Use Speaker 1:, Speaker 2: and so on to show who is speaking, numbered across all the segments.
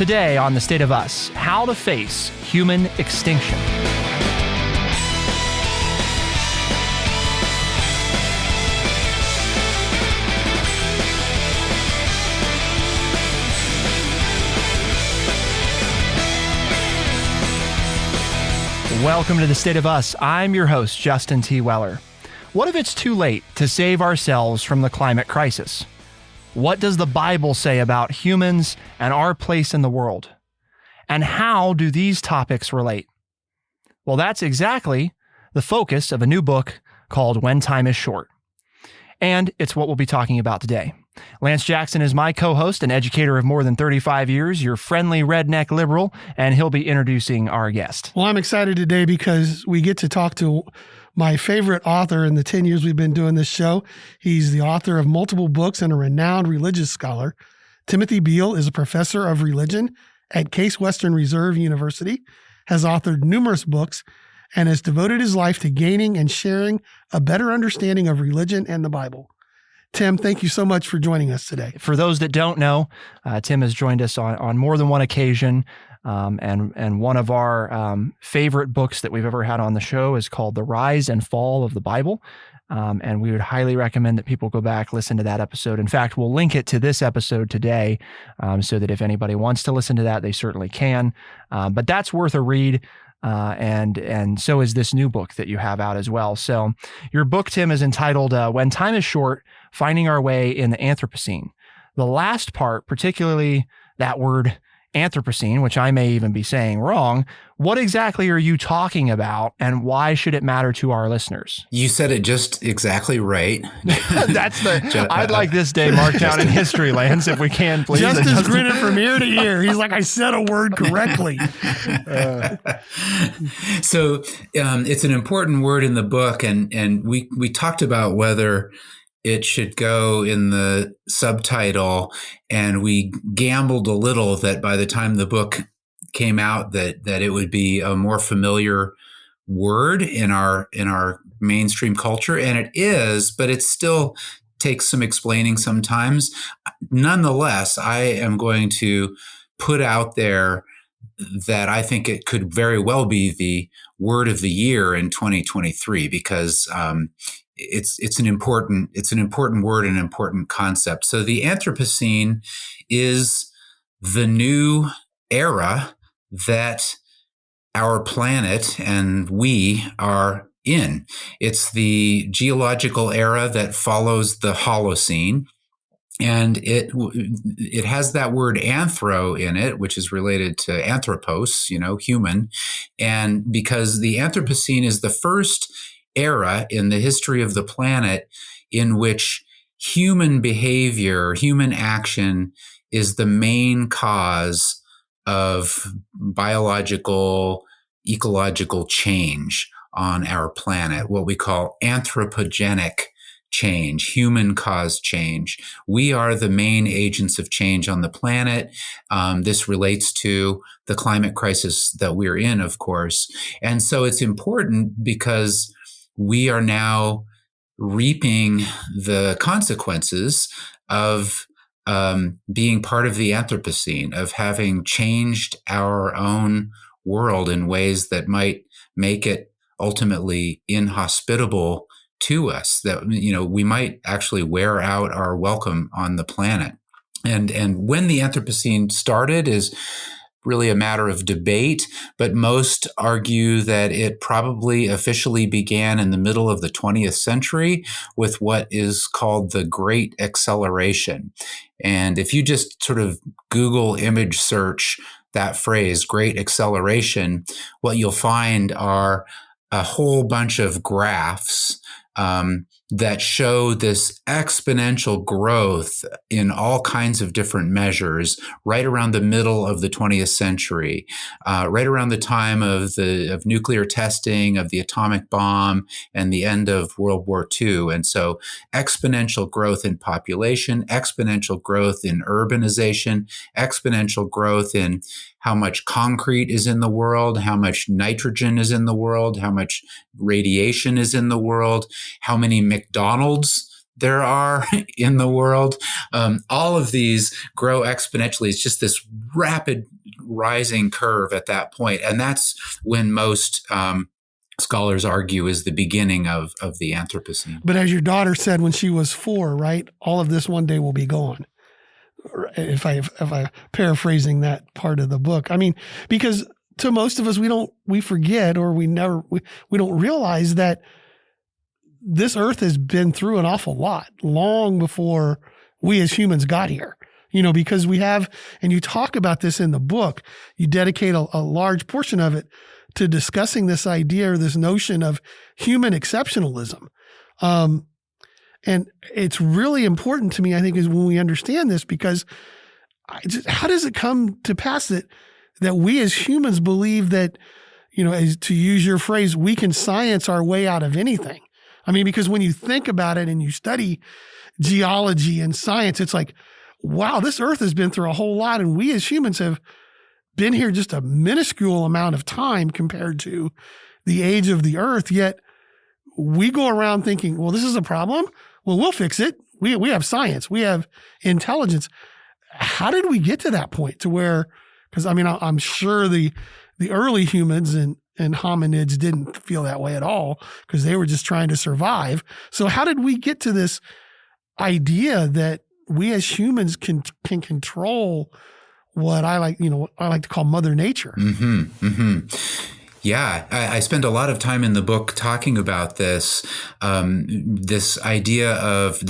Speaker 1: Today on The State of Us, how to face human extinction. Welcome to The State of Us. I'm your host, Justin T. Weller. What if it's too late to save ourselves from the climate crisis? What does the Bible say about humans and our place in the world? And how do these topics relate? Well, that's exactly the focus of a new book called When Time is Short. And it's what we'll be talking about today. Lance Jackson is my co-host and educator of more than 35 years, your friendly redneck liberal, and he'll be introducing our guest.
Speaker 2: Well, I'm excited today because we get to talk to my favorite author in the 10 years we've been doing this show. He's the author of multiple books and a renowned religious scholar. Timothy Beal is a professor of religion at Case Western Reserve University, has authored numerous books, and has devoted his life to gaining and sharing a better understanding of religion and the Bible. Tim, thank you so much for joining us today.
Speaker 1: For those that don't know, Tim has joined us on more than one occasion. And one of our favorite books that we've ever had on the show is called The Rise and Fall of the Bible. And we would highly recommend that people go back, listen to that episode. In fact, we'll link it to this episode today so that if anybody wants to listen to that, they certainly can. But that's worth a read. And so is this new book that you have out as well. So your book, Tim, is entitled When Time is Short, Finding Our Way in the Anthropocene. The last part, particularly that word anthropocene, which I may even be saying wrong, what exactly are you talking about and why should it matter to our listeners?
Speaker 3: You said it just exactly right.
Speaker 1: I'd like this day marked down in history, Lance, if we can, please.
Speaker 2: Justin's grinning from ear to ear. He's like, I said a word correctly.
Speaker 3: So it's an important word in the book, and we talked about whether it should go in the subtitle, and we gambled a little that by the time the book came out that it would be a more familiar word in our mainstream culture, and it is, but it still takes some explaining sometimes. Nonetheless, I am going to put out there that I think it could very well be the word of the year in 2023 because it's an important word and an important concept. So the Anthropocene is the new era that our planet and we are in. It's the geological era that follows the Holocene. And it has that word anthro in it, which is related to anthropos, human. And because the Anthropocene is the first era in the history of the planet in which human behavior, human action is the main cause of biological, ecological change on our planet, what we call anthropogenic change, human-caused change. We are the main agents of change on the planet. This relates to the climate crisis that we're in, of course. And so it's important because we are now reaping the consequences of being part of the Anthropocene, of having changed our own world in ways that might make it ultimately inhospitable to us, that, we might actually wear out our welcome on the planet. And when the Anthropocene started is really a matter of debate, but most argue that it probably officially began in the middle of the 20th century with what is called the Great Acceleration. And if you just sort of Google image search that phrase, Great Acceleration, what you'll find are a whole bunch of graphs that show this exponential growth in all kinds of different measures right around the middle of the 20th century, right around the time of nuclear testing, of the atomic bomb, and the end of World War II. And so exponential growth in population, exponential growth in urbanization, exponential growth in how much concrete is in the world, how much nitrogen is in the world, how much radiation is in the world, how many McDonald's there are in the world. All of these grow exponentially. It's just this rapid rising curve at that point. And that's when most scholars argue is the beginning of the Anthropocene.
Speaker 2: But as your daughter said when she was 4, right, all of this one day will be gone. If I paraphrasing that part of the book. I mean, because to most of us, we forget, or we don't realize that this earth has been through an awful lot long before we as humans got here, because we have, and you talk about this in the book, you dedicate a large portion of it to discussing this idea or this notion of human exceptionalism. And it's really important to me, I think, is when we understand this, because how does it come to pass that we as humans believe that, as to use your phrase, we can science our way out of anything? I mean, because when you think about it and you study geology and science, it's like, wow, this earth has been through a whole lot, and we as humans have been here just a minuscule amount of time compared to the age of the earth. Yet we go around thinking, well, this is a problem. Well, we'll fix it. We have science. We have intelligence. How did we get to that point to where, because I mean, I'm sure the early humans and hominids didn't feel that way at all, because they were just trying to survive. So how did we get to this idea that we as humans can control what I like to call Mother Nature?
Speaker 3: Mm-hmm, mm-hmm. Yeah, I spend a lot of time in the book talking about this, this idea of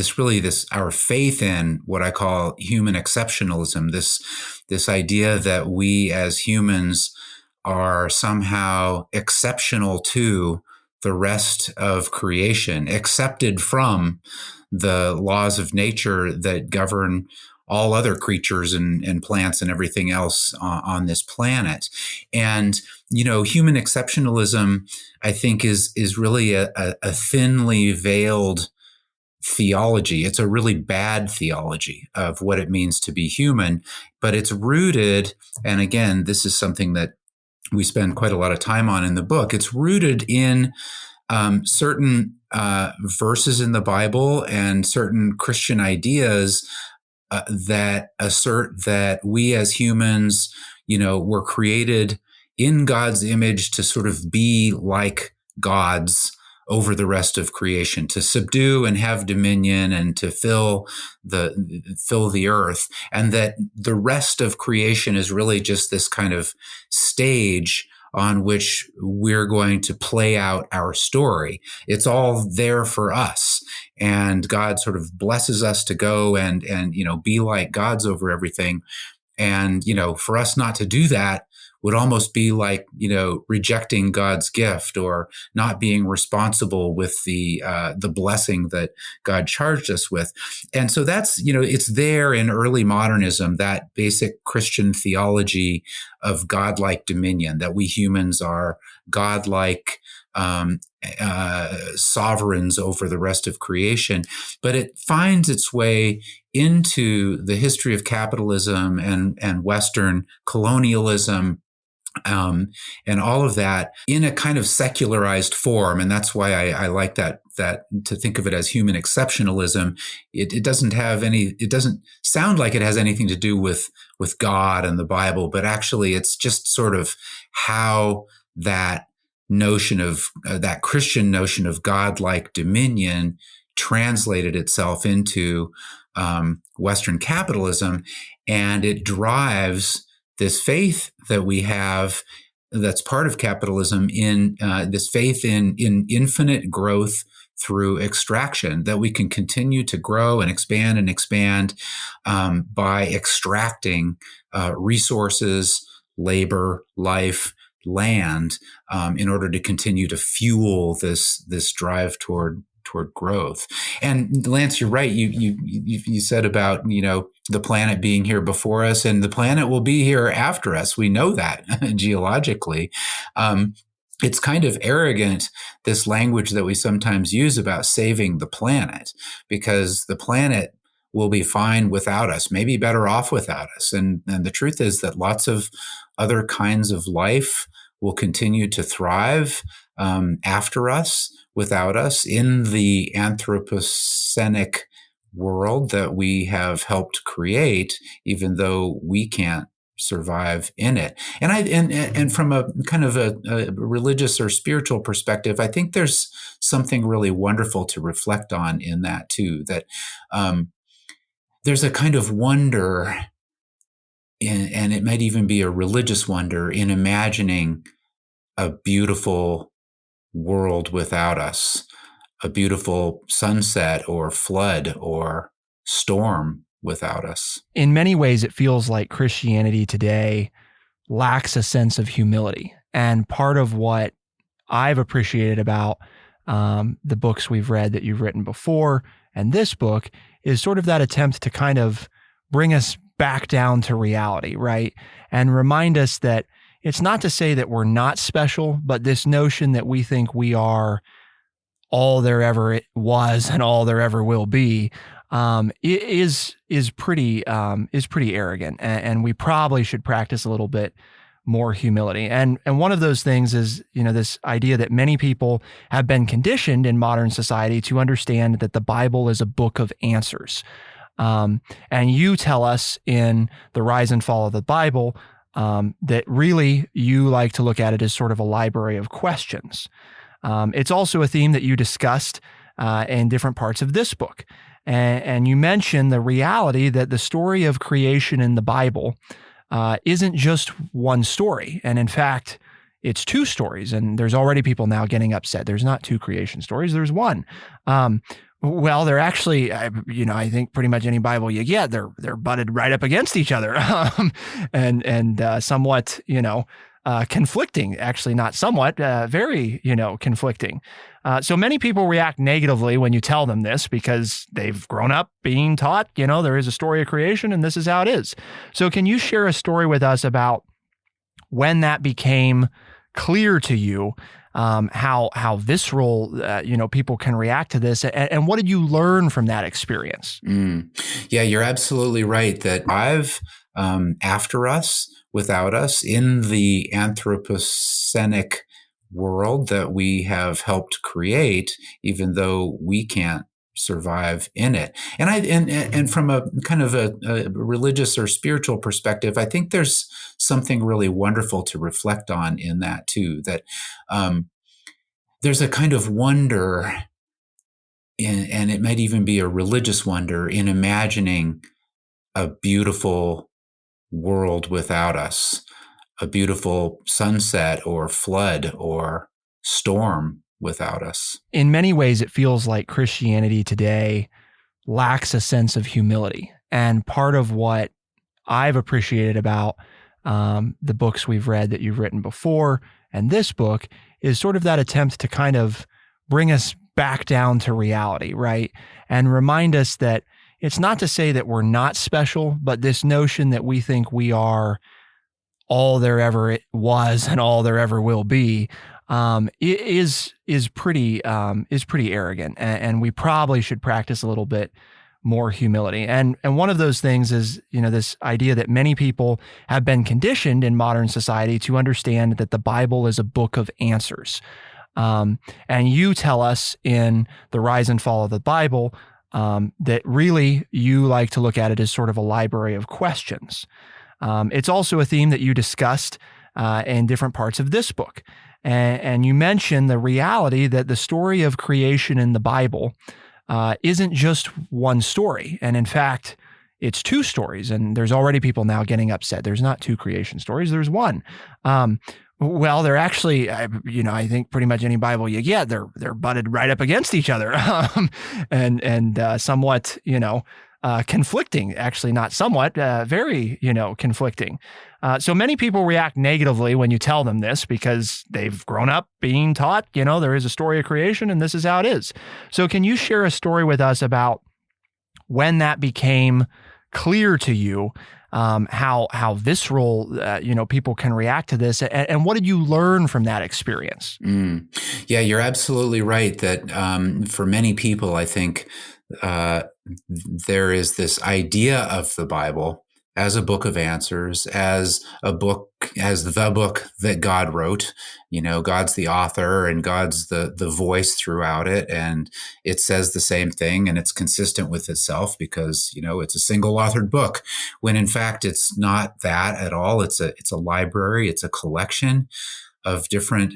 Speaker 3: our faith in what I call human exceptionalism, this idea that we as humans are somehow exceptional to the rest of creation, accepted from the laws of nature that govern all other creatures and plants and everything else on this planet. And, human exceptionalism, I think, is really a thinly veiled theology. It's a really bad theology of what it means to be human, but it's rooted, and again, this is something that we spend quite a lot of time on in the book. It's rooted in certain verses in the Bible and certain Christian ideas that assert that we as humans, were created in God's image to sort of be like gods over the rest of creation, to subdue and have dominion and to fill the earth, and that the rest of creation is really just this kind of stage on which we're going to play out our story. It's all there for us. And God sort of blesses us to go and be like gods over everything. And, for us not to do that would almost be like, rejecting God's gift or not being responsible with the blessing that God charged us with. And so that's, it's there in early modernism, that basic Christian theology of godlike dominion, that we humans are godlike sovereigns over the rest of creation. But it finds its way into the history of capitalism and Western colonialism, and all of that in a kind of secularized form. And that's why I like that to think of it as human exceptionalism. It doesn't sound like it has anything to do with God and the Bible, but actually it's just sort of how that notion of that Christian notion of godlike dominion translated itself into Western capitalism. And it drives this faith that we have that's part of capitalism in this faith in infinite growth through extraction, that we can continue to grow and expand by extracting resources, labor, life, land, in order to continue to fuel this drive toward growth. And Lance, you're right. You said about, the planet being here before us, and the planet will be here after us. We know that geologically. It's kind of arrogant, this language that we sometimes use about saving the planet, because the planet will be fine without us, maybe better off without us. And the truth is that lots of other kinds of life will continue to thrive after us, without us, in the anthropocenic world that we have helped create, even though we can't survive in it. And from a kind of a religious or spiritual perspective, I think there's something really wonderful to reflect on in that too. That there's a kind of wonder, and it might even be a religious wonder, in imagining a beautiful world without us, a beautiful sunset or flood or storm without us.
Speaker 1: In many ways, it feels like Christianity today lacks a sense of humility. And part of what I've appreciated about the books we've read that you've written before and this book is sort of that attempt to kind of bring us back down to reality, right? And remind us that it's not to say that we're not special, but this notion that we think we are all there ever was and all there ever will be is pretty arrogant, and we probably should practice a little bit more humility. And one of those things is, this idea that many people have been conditioned in modern society to understand that the Bible is a book of answers. And you tell us in The Rise and Fall of the Bible that really you like to look at it as sort of a library of questions. It's also a theme that you discussed in different parts of this book. And you mentioned the reality that the story of creation in the Bible isn't just one story. And in fact, it's two stories. And there's already people now getting upset. There's not two creation stories, there's one. Well, they're actually, I think pretty much any Bible you get, they're butted right up against each other, and somewhat, conflicting. Actually, not somewhat, very, conflicting. So many people react negatively when you tell them this because they've grown up being taught, there is a story of creation and this is how it is. So can you share a story with us about when that became clear to you? How visceral, people can react to this, and what did you learn from that experience?
Speaker 3: Yeah, you're absolutely right that I've, after us, without us, in the anthropocenic world that we have helped create, even though we can't survive in it. And from a kind of a religious or spiritual perspective, I think there's something really wonderful to reflect on in that too. That there's a kind of wonder, and it might even be a religious wonder, in imagining a beautiful world without us, a beautiful sunset or flood or storm without us.
Speaker 1: In many ways, it feels like Christianity today lacks a sense of humility. And part of what I've appreciated about the books we've read that you've written before and this book is sort of that attempt to kind of bring us back down to reality, right? And remind us that it's not to say that we're not special, but this notion that we think we are all there ever was and all there ever will be is pretty arrogant, and we probably should practice a little bit more humility. And one of those things is, this idea that many people have been conditioned in modern society to understand that the Bible is a book of answers. And you tell us in The Rise and Fall of the Bible that really you like to look at it as sort of a library of questions. It's also a theme that you discussed in different parts of this book. And you mentioned the reality that the story of creation in the Bible isn't just one story. And in fact, it's two stories. And there's already people now getting upset. There's not two creation stories, there's one. Well, they're actually, I think pretty much any Bible you get, they're butted right up against each other, and somewhat, conflicting. Actually, not somewhat, very, conflicting. So many people react negatively when you tell them this because they've grown up being taught, there is a story of creation and this is how it is. So can you share a story with us about when that became clear to you? How visceral, people can react to this, and what did you learn from that experience?
Speaker 3: Yeah, you're absolutely right that for many people, I think there is this idea of the Bible as a book of answers, as the book that God wrote. God's the author and God's the voice throughout it. And it says the same thing and it's consistent with itself because, it's a single authored book, when in fact it's not that at all. It's a library. It's a collection of different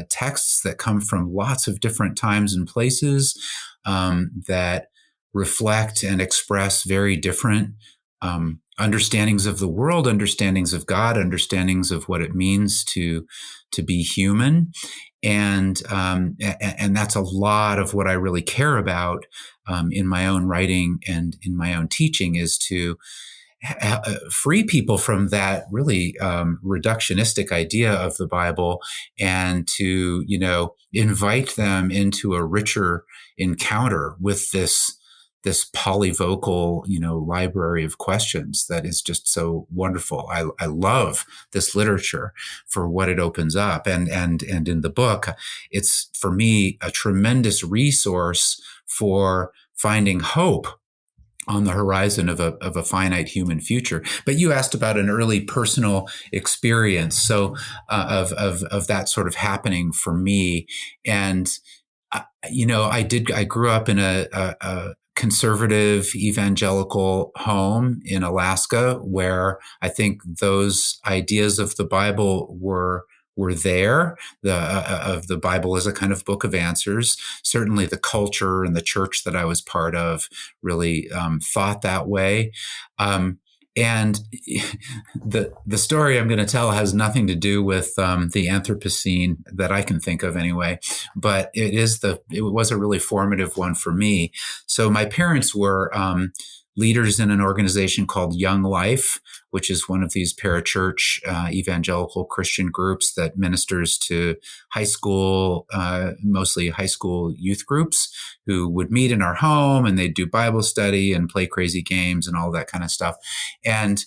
Speaker 3: texts that come from lots of different times and places, that reflect and express very different understandings of the world, understandings of God, understandings of what it means to be human. And that's a lot of what I really care about in my own writing and in my own teaching, is to free people from that really reductionistic idea of the Bible, and to invite them into a richer encounter with this polyvocal library of questions that is just so wonderful. I love this literature for what it opens up, and in the book, it's for me a tremendous resource for finding hope on the horizon of a finite human future. But you asked about an early personal experience, so of that sort of happening for me. And I grew up in a conservative evangelical home in Alaska, where I think those ideas of the Bible were there, of the Bible as a kind of book of answers. Certainly the culture and the church that I was part of really thought that way. And the story I'm going to tell has nothing to do with the Anthropocene that I can think of anyway, but it was a really formative one for me. So my parents were leaders in an organization called Young Life, which is one of these parachurch evangelical Christian groups that ministers to high school, mostly high school youth groups, who would meet in our home, and they'd do Bible study and play crazy games and all that kind of stuff. And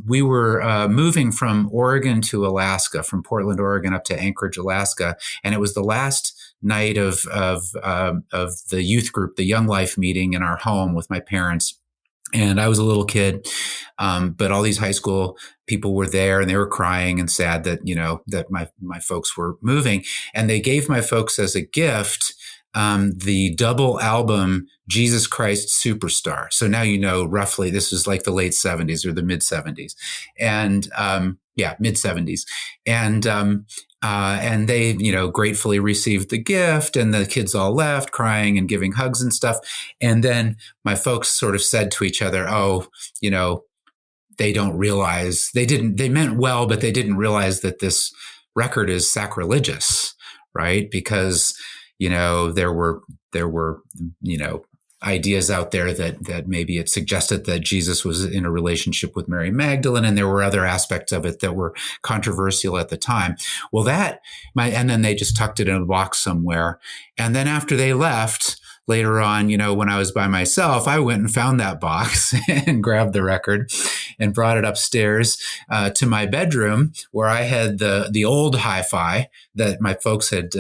Speaker 3: we were moving from Oregon to Alaska, from Portland, Oregon, up to Anchorage, Alaska, and it was the last night of the youth group, the Young Life meeting in our home with my parents. And I was a little kid, but all these high school people were there, and they were crying and sad that, that my folks were moving. And they gave my folks as a gift the double album Jesus Christ Superstar. So now roughly this is like the late 70s or the mid 70s, and mid 70s, and they, gratefully received the gift, and the kids all left crying and giving hugs and stuff. And then my folks sort of said to each other, they don't realize they meant well, but they didn't realize that this record is sacrilegious, right? Because, there were, ideas out there that maybe it suggested that Jesus was in a relationship with Mary Magdalene, and there were other aspects of it that were controversial at the time. Well, and then they just tucked it in a box somewhere. And then after they left, later on, when I was by myself, I went and found that box and grabbed the record and brought it upstairs to my bedroom, where I had the old hi-fi that my folks had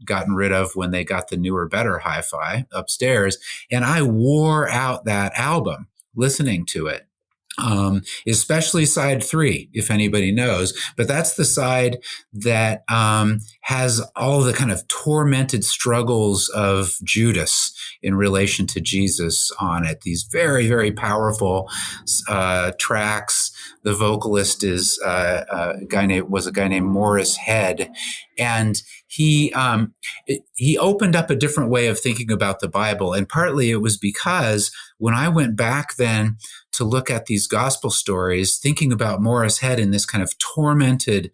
Speaker 3: gotten rid of when they got the newer, better hi-fi upstairs. And I wore out that album listening to it. Especially side 3, if anybody knows, but that's the side that has all the kind of tormented struggles of Judas in relation to Jesus on it. These very, very powerful tracks. The vocalist is a guy named Morris Head, and he opened up a different way of thinking about the Bible. And partly it was because when I went back then to look at these gospel stories, thinking about Morris Head in this kind of tormented,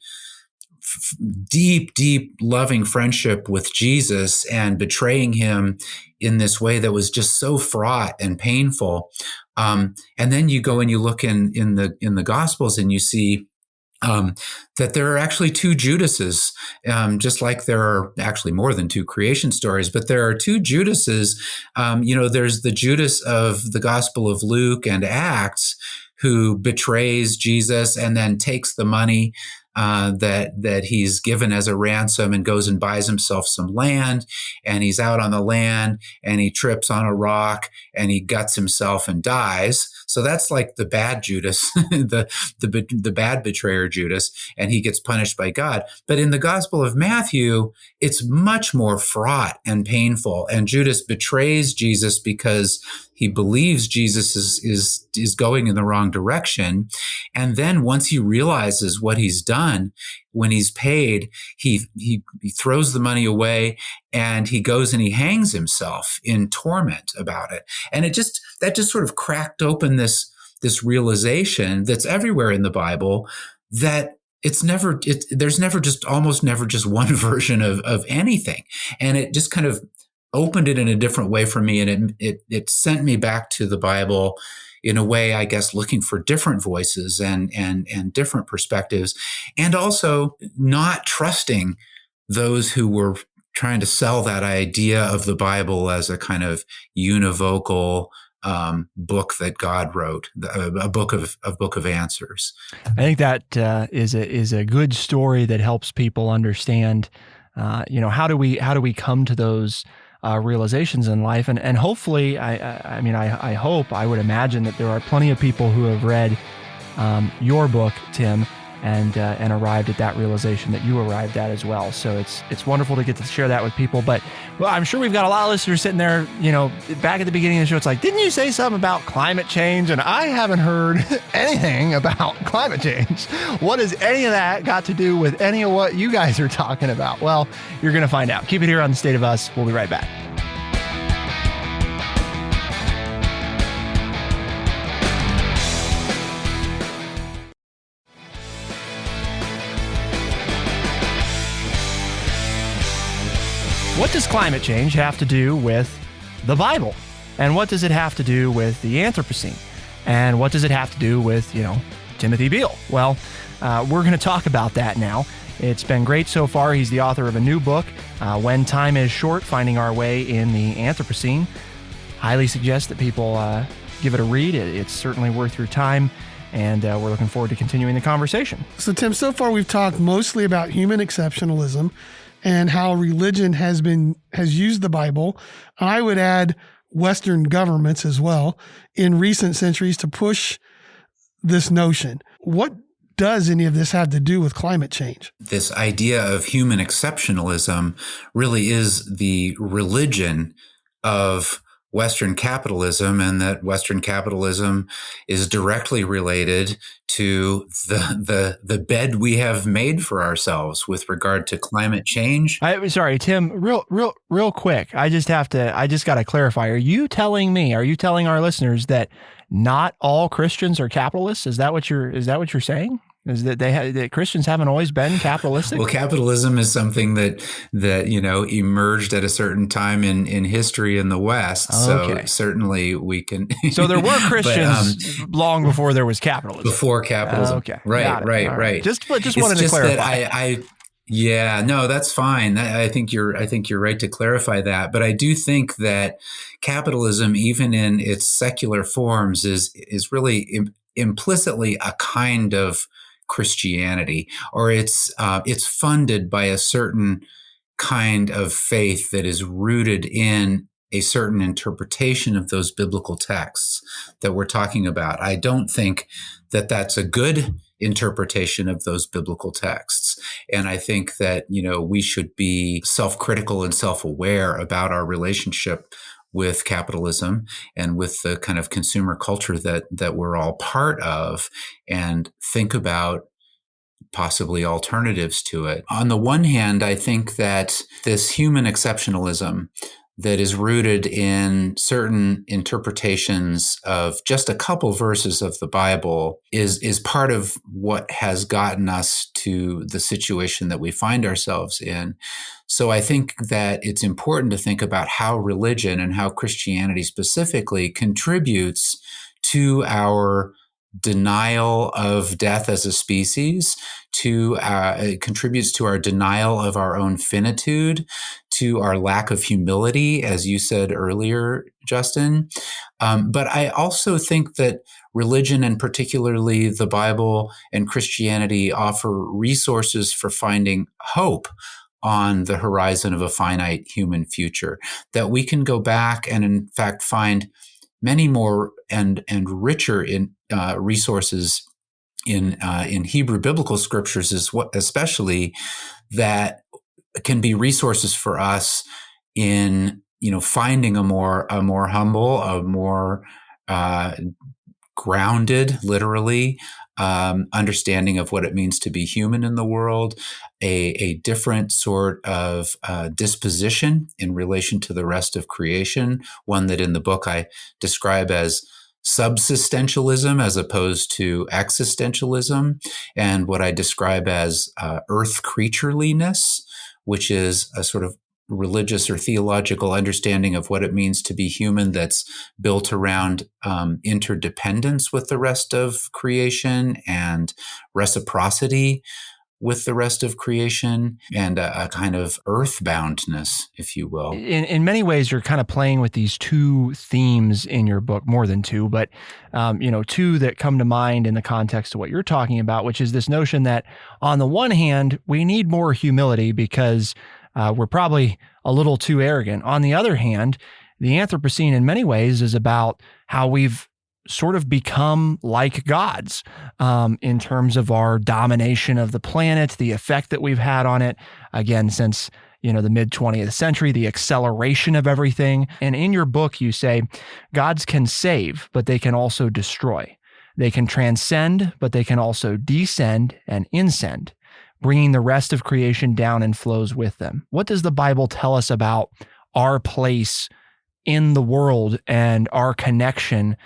Speaker 3: deep, deep loving friendship with Jesus, and betraying him in this way that was just so fraught and painful. And then you go and you look in the Gospels, and you see that there are actually 2 Judases, just like there are actually more than 2 creation stories, but there are 2 Judases. There's the Judas of the Gospel of Luke and Acts, who betrays Jesus and then takes the money that he's given as a ransom, and goes and buys himself some land, and he's out on the land and he trips on a rock and he guts himself and dies. So that's like the bad Judas, the bad betrayer Judas, and he gets punished by God. But in the Gospel of Matthew, it's much more fraught and painful. And Judas betrays Jesus because he believes Jesus is going in the wrong direction. And then once he realizes what he's done, when he's paid, he throws the money away and he goes and he hangs himself in torment about it. And that just sort of cracked open this realization that's everywhere in the Bible, that there's almost never just one version of anything. And it just kind of opened it in a different way for me. And it sent me back to the Bible in a way, I guess, looking for different voices and different perspectives, and also not trusting those who were trying to sell that idea of the Bible as a kind of univocal book that God wrote, a book of answers.
Speaker 1: I think that is a good story that helps people understand, how do we come to those realizations in life, and hopefully, I hope, I would imagine that there are plenty of people who have read your book, Tim, and arrived at that realization that you arrived at as well. So it's wonderful to get to share that with people. But I'm sure we've got a lot of listeners sitting there, back at the beginning of the show, it's like, didn't you say something about climate change? And I haven't heard anything about climate change. What has any of that got to do with any of what you guys are talking about? Well, you're going to find out. Keep it here on The State of Us. We'll be right back. What does climate change have to do with the Bible? And what does it have to do with the Anthropocene? And what does it have to do with, Timothy Beal? Well, we're going to talk about that now. It's been great so far. He's the author of a new book, When Time is Short, Finding Our Way in the Anthropocene. Highly suggest that people give it a read. It's certainly worth your time. And we're looking forward to continuing the conversation.
Speaker 2: So, Tim, so far we've talked mostly about human exceptionalism and how religion has used the Bible. I would add Western governments as well in recent centuries to push this notion. What does any of this have to do with climate change?
Speaker 3: This idea of human exceptionalism really is the religion of Western capitalism, and that Western capitalism is directly related to the bed we have made for ourselves with regard to climate change.
Speaker 1: Sorry, Tim, real quick. I just got to clarify. Are you telling our listeners that not all Christians are capitalists? Is that what you're saying? Is that that Christians haven't always been capitalistic?
Speaker 3: Well, capitalism is something that emerged at a certain time in history in the West.
Speaker 1: Okay.
Speaker 3: So certainly we can.
Speaker 1: So there were Christians long before there was capitalism.
Speaker 3: Before capitalism,
Speaker 1: okay,
Speaker 3: right.
Speaker 1: Just wanted to clarify.
Speaker 3: Yeah, no, that's fine. I think you're right to clarify that. But I do think that capitalism, even in its secular forms, is really implicitly a kind of Christianity, or it's funded by a certain kind of faith that is rooted in a certain interpretation of those biblical texts that we're talking about. I don't think that that's a good interpretation of those biblical texts. And I think that, we should be self-critical and self-aware about our relationship with capitalism and with the kind of consumer culture that we're all part of, and think about possibly alternatives to it. On the one hand, I think that this human exceptionalism that is rooted in certain interpretations of just a couple verses of the Bible is part of what has gotten us to the situation that we find ourselves in. So I think that it's important to think about how religion, and how Christianity specifically, contributes to our denial of death as a species, it contributes to our denial of our own finitude, to our lack of humility, as you said earlier, Justin, But I also think that religion, and particularly the Bible and Christianity, offer resources for finding hope on the horizon of a finite human future, that we can go back and in fact find many more and richer in resources in Hebrew biblical scriptures, especially, that can be resources for us in finding a more humble, a more grounded, literally, understanding of what it means to be human in the world, a different sort of disposition in relation to the rest of creation, one that in the book I describe as subsistentialism as opposed to existentialism, and what I describe as earth creatureliness, which is a sort of religious or theological understanding of what it means to be human that's built around interdependence with the rest of creation and reciprocity with the rest of creation, and a kind of earthboundness, if you will.
Speaker 1: In many ways, you're kind of playing with these two themes in your book, more than two, but two that come to mind in the context of what you're talking about, which is this notion that on the one hand, we need more humility because we're probably a little too arrogant. On the other hand, the Anthropocene in many ways is about how we've sort of become like gods in terms of our domination of the planet, the effect that we've had on it, again, since the mid 20th century, the acceleration of everything. And in your book, you say, gods can save, but they can also destroy. They can transcend, but they can also descend and incend, bringing the rest of creation down and flows with them. What does the Bible tell us about our place in the world and our connection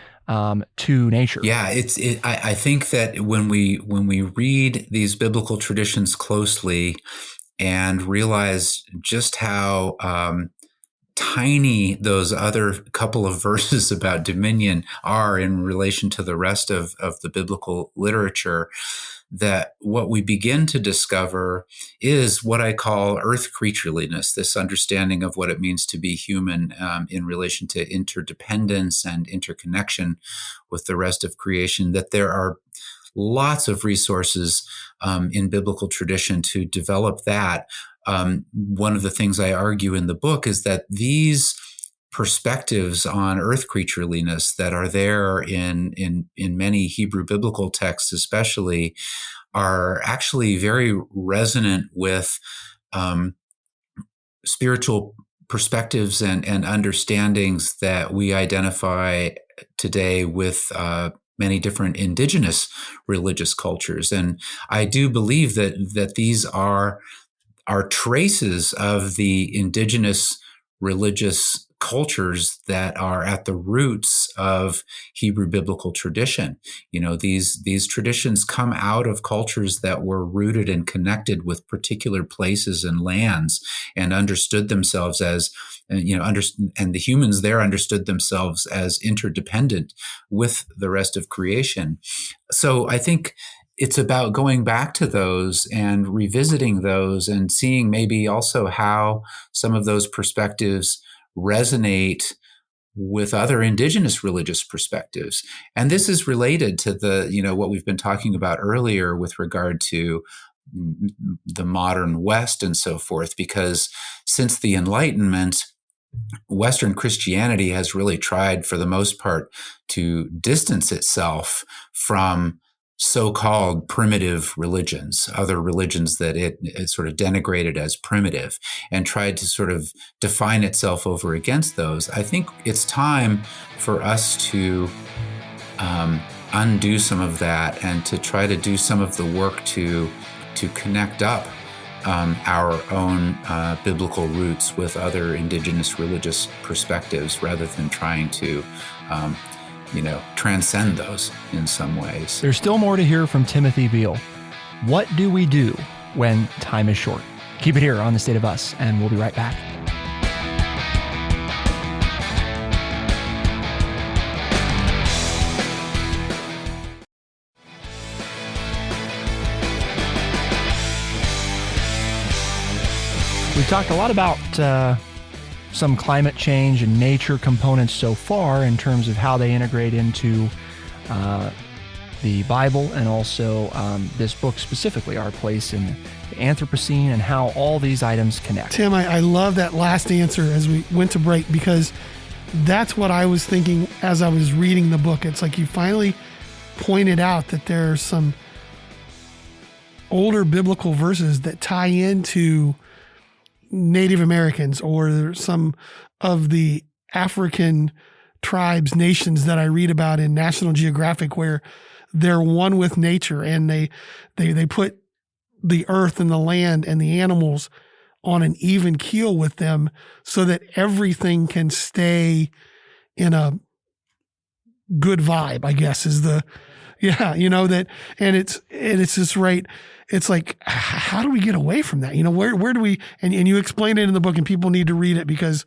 Speaker 1: to nature?
Speaker 3: Yeah, I think that when we read these biblical traditions closely and realize just how tiny those other couple of verses about dominion are in relation to the rest of the biblical literature, that what we begin to discover is what I call earth creatureliness, this understanding of what it means to be human in relation to interdependence and interconnection with the rest of creation, that there are lots of resources in biblical tradition to develop that. One of the things I argue in the book is that these perspectives on earth creatureliness that are there in many Hebrew biblical texts especially are actually very resonant with spiritual perspectives and understandings that we identify today with many different indigenous religious cultures. And I do believe that these are traces of the indigenous religious cultures that are at the roots of Hebrew biblical tradition. These traditions come out of cultures that were rooted and connected with particular places and lands, and understood themselves as, and the humans there understood themselves as interdependent with the rest of creation. So I think it's about going back to those and revisiting those and seeing maybe also how some of those perspectives resonate with other indigenous religious perspectives. And this is related to what we've been talking about earlier with regard to the modern West and so forth, because since the Enlightenment, Western Christianity has really tried, for the most part, to distance itself from so-called primitive religions, other religions that it sort of denigrated as primitive, and tried to sort of define itself over against those. I think it's time for us to undo some of that and to try to do some of the work to connect up our own biblical roots with other indigenous religious perspectives, rather than trying to transcend those in some ways.
Speaker 1: There's still more to hear from Timothy Beal. What do we do when time is short? Keep it here on The State of Us, and we'll be right back. We've talked a lot about some climate change and nature components so far in terms of how they integrate into the Bible, and also this book specifically, our place in the Anthropocene, and how all these items connect.
Speaker 2: Tim, I love that last answer as we went to break, because that's what I was thinking as I was reading the book. It's like you finally pointed out that there are some older biblical verses that tie into Native Americans or some of the African tribes, nations that I read about in National Geographic, where they're one with nature, and they put the earth and the land and the animals on an even keel with them so that everything can stay in a good vibe, I guess is the, that, and it's just right. It's like, how do we get away from that? Where do we, and you explain it in the book, and people need to read it because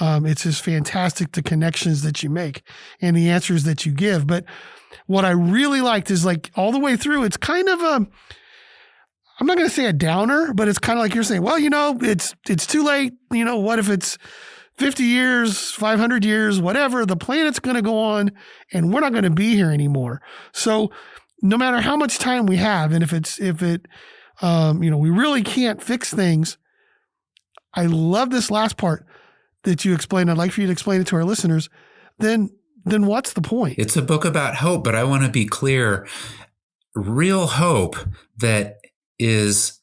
Speaker 2: it's just fantastic, the connections that you make and the answers that you give. But what I really liked is, like, all the way through, it's kind of I'm not going to say a downer, but it's kind of like you're saying, well, it's too late. What if it's 50 years, 500 years, whatever, the planet's going to go on and we're not going to be here anymore. So no matter how much time we have, and if we really can't fix things. I love this last part that you explained. I'd like for you to explain it to our listeners. Then what's the point?
Speaker 3: It's a book about hope, but I want to be clear. Real hope that is,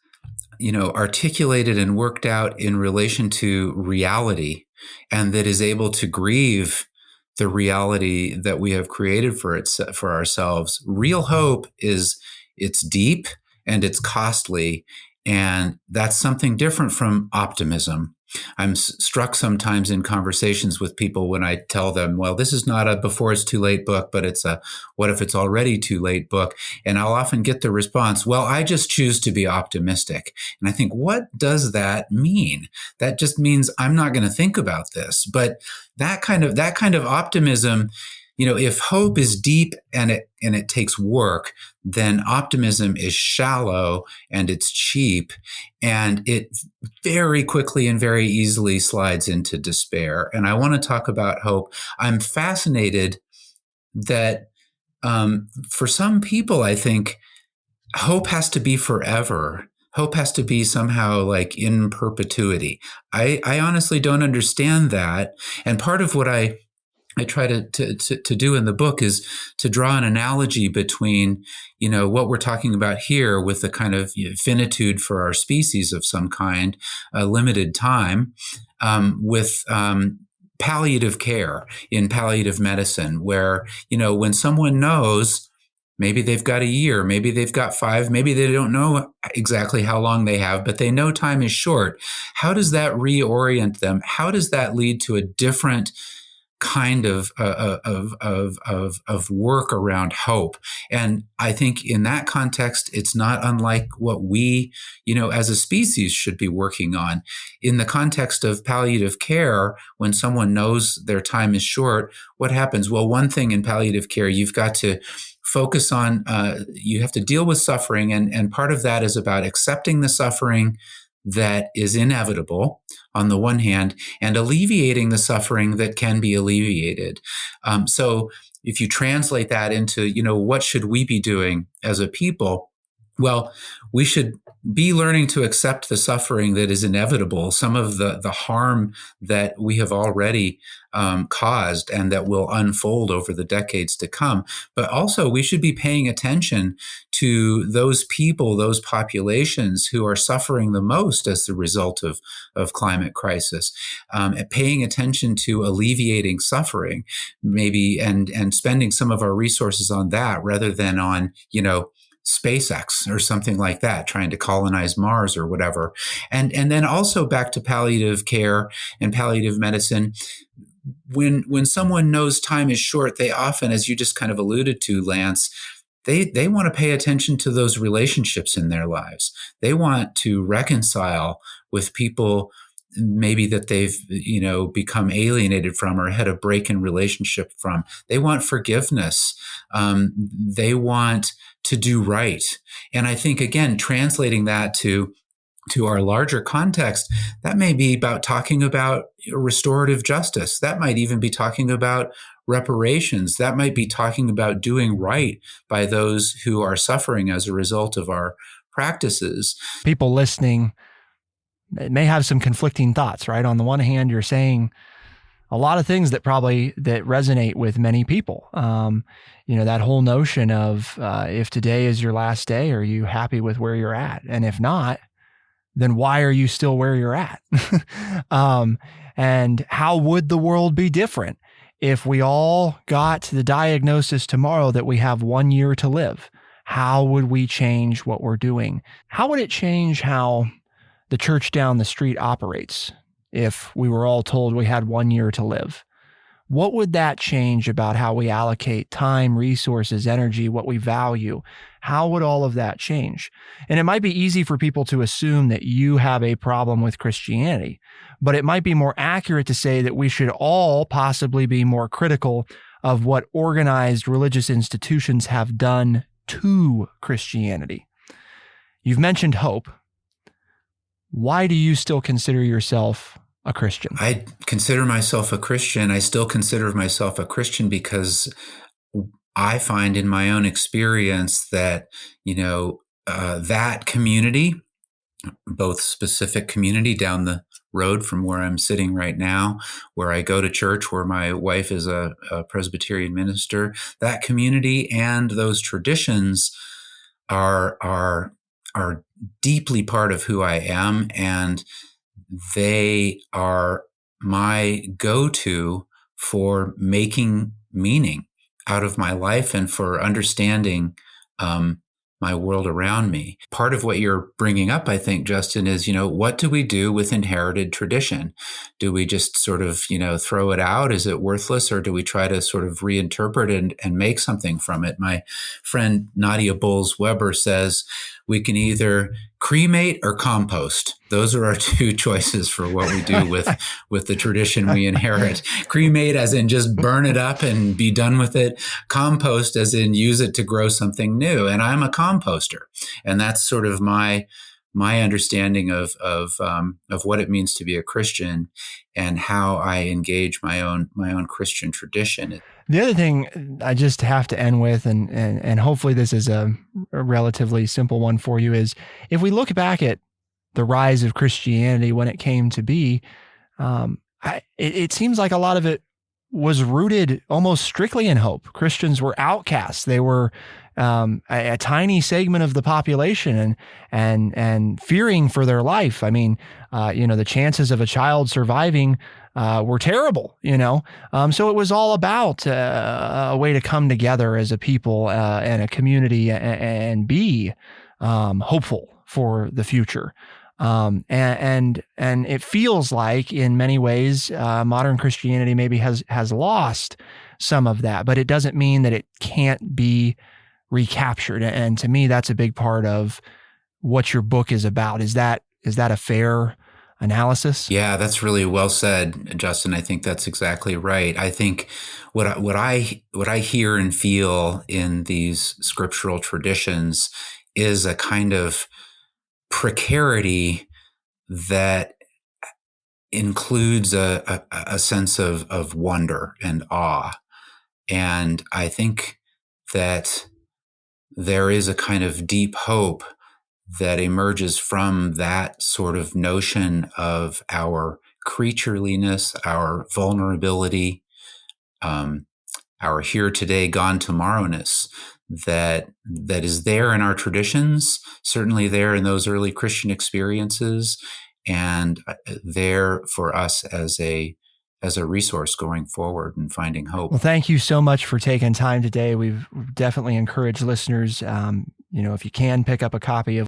Speaker 3: articulated and worked out in relation to reality, and that is able to grieve the reality that we have created for ourselves. Real hope it's deep and it's costly, and that's something different from optimism. I'm struck sometimes in conversations with people when I tell them, well, this is not a before it's too late book, but it's a what if it's already too late book. And I'll often get the response, well, I just choose to be optimistic. And I think, what does that mean? That just means I'm not going to think about this. But that kind of optimism, if hope is deep and it takes work, then optimism is shallow and it's cheap, and it very quickly and very easily slides into despair. And I want to talk about hope. I'm fascinated that for some people, I think hope has to be forever. Hope has to be somehow like in perpetuity. I honestly don't understand that. And part of what I try to do in the book is to draw an analogy between, what we're talking about here with the kind of finitude for our species of some kind, a limited time, with palliative care in palliative medicine, where, when someone knows maybe they've got a year, maybe they've got 5, maybe they don't know exactly how long they have, but they know time is short. How does that reorient them? How does that lead to a different kind of work around hope? And I think in that context, it's not unlike what we, as a species should be working on. In the context of palliative care, when someone knows their time is short, what happens? Well, one thing in palliative care, you've got to focus on, you have to deal with suffering. And part of that is about accepting the suffering that is inevitable on the one hand, and alleviating the suffering that can be alleviated. So if you translate that into, what should we be doing as a people? Well, we should be learning to accept the suffering that is inevitable, some of the harm that we have already caused and that will unfold over the decades to come. But also we should be paying attention to those people, those populations who are suffering the most as the result of climate crisis, paying attention to alleviating suffering, maybe, and spending some of our resources on that rather than on, SpaceX or something like that, trying to colonize Mars or whatever. And then also back to palliative care and palliative medicine. When someone knows time is short, they often, as you just kind of alluded to, Lance, they want to pay attention to those relationships in their lives. They want to reconcile with people maybe that they've, become alienated from or had a break in relationship from. They want forgiveness. They want to do right. And I think, again, translating that to to our larger context, that may be about talking about restorative justice. That might even be talking about reparations. That might be talking about doing right by those who are suffering as a result of our practices.
Speaker 1: People listening may have some conflicting thoughts, right? On the one hand, you're saying a lot of things that resonate with many people. That whole notion of if today is your last day, are you happy with where you're at? And if not, then why are you still where you're at? And how would the world be different if we all got the diagnosis tomorrow that we have 1 year to live? How would we change what we're doing? How would it change how the church down the street operates if we were all told we had 1 year to live? What would that change about how we allocate time, resources, energy, what we value? How would all of that change? And it might be easy for people to assume that you have a problem with Christianity, but it might be more accurate to say that we should all possibly be more critical of what organized religious institutions have done to Christianity. You've mentioned hope. Why do you still consider yourself a Christian?
Speaker 3: I consider myself a Christian. I still consider myself a Christian because I find in my own experience that, that community, both specific community down the road from where I'm sitting right now, where I go to church, where my wife is a Presbyterian minister, that community and those traditions are deeply part of who I am, and they are my go-to for making meaning out of my life and for understanding my world around me. Part of what you're bringing up, I think, Justin, is, what do we do with inherited tradition? Do we just sort of, throw it out? Is it worthless? Or do we try to sort of reinterpret and make something from it? My friend Nadia Bowles-Weber says we can either cremate or compost. Those are our two choices for what we do with the tradition we inherit. Cremate as in just burn it up and be done with it. Compost as in use it to grow something new. And I'm a composter. And that's sort of my understanding of what it means to be a Christian and how I engage my own Christian tradition.
Speaker 1: The other thing I just have to end with, and hopefully this is a relatively simple one for you, is if we look back at the rise of Christianity when it came to be, it seems like a lot of it was rooted almost strictly in hope. Christians were outcasts. They were a tiny segment of the population and fearing for their life. I mean, the chances of a child surviving were terrible, So it was all about a way to come together as a people and a community and be hopeful for the future. And it feels like in many ways, modern Christianity maybe has lost some of that, but it doesn't mean that it can't be recaptured. And to me, that's a big part of what your book is about. Is that a fair analysis?
Speaker 3: Yeah, that's really well said, Justin. I think that's exactly right. I think what I hear and feel in these scriptural traditions is a kind of precarity that includes a sense of wonder and awe. And I think that there is a kind of deep hope that emerges from that sort of notion of our creatureliness, our vulnerability, our here today, gone tomorrowness, that is there in our traditions, certainly there in those early Christian experiences, and there for us as a resource going forward and finding hope.
Speaker 1: Well, thank you so much for taking time today. We've definitely encouraged listeners, if you can pick up a copy of